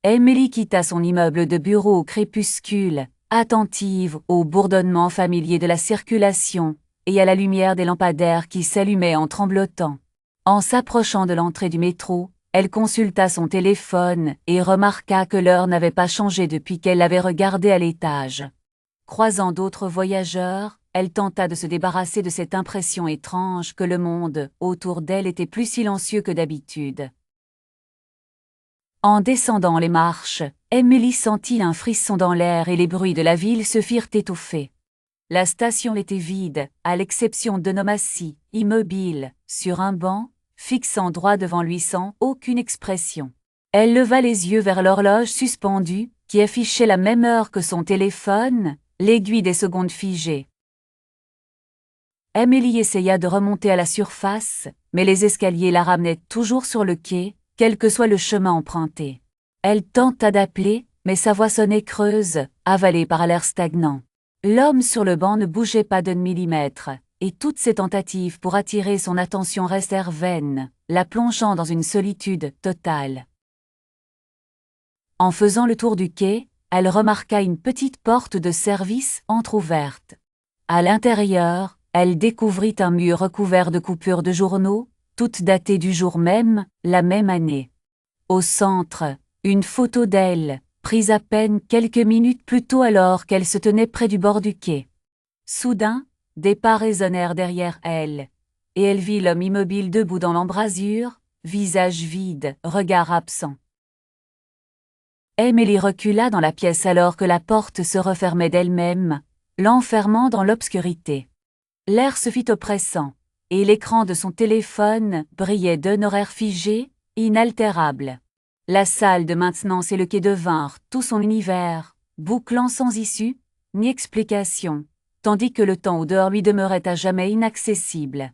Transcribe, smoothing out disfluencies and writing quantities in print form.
Emily quitta son immeuble de bureau au crépuscule, attentive au bourdonnement familier de la circulation et à la lumière des lampadaires qui s'allumaient en tremblotant. En s'approchant de l'entrée du métro, elle consulta son téléphone et remarqua que l'heure n'avait pas changé depuis qu'elle l'avait regardé à l'étage. Croisant d'autres voyageurs, elle tenta de se débarrasser de cette impression étrange que le monde autour d'elle était plus silencieux que d'habitude. En descendant les marches, Emily sentit un frisson dans l'air et les bruits de la ville se firent étouffer. La station était vide, à l'exception de Nomassi, immobile, sur un banc, fixant droit devant lui sans aucune expression. Elle leva les yeux vers l'horloge suspendue, qui affichait la même heure que son téléphone, l'aiguille des secondes figée. Emily essaya de remonter à la surface, mais les escaliers la ramenaient toujours sur le quai, quel que soit le chemin emprunté. Elle tenta d'appeler, mais sa voix sonnait creuse, avalée par l'air stagnant. L'homme sur le banc ne bougeait pas d'un millimètre, et toutes ses tentatives pour attirer son attention restèrent vaines, la plongeant dans une solitude totale. En faisant le tour du quai, elle remarqua une petite porte de service entr'ouverte. À l'intérieur, elle découvrit un mur recouvert de coupures de journaux, toutes datées du jour même, la même année. Au centre, une photo d'elle, prise à peine quelques minutes plus tôt alors qu'elle se tenait près du bord du quai. Soudain, des pas résonnèrent derrière elle, et elle vit l'homme immobile debout dans l'embrasure, visage vide, regard absent. Emily recula dans la pièce alors que la porte se refermait d'elle-même, l'enfermant dans l'obscurité. L'air se fit oppressant, et l'écran de son téléphone brillait d'un horaire figé, inaltérable. La salle de maintenance et le quai devinrent tout son univers, bouclant sans issue, ni explication, tandis que le temps au dehors lui demeurait à jamais inaccessible.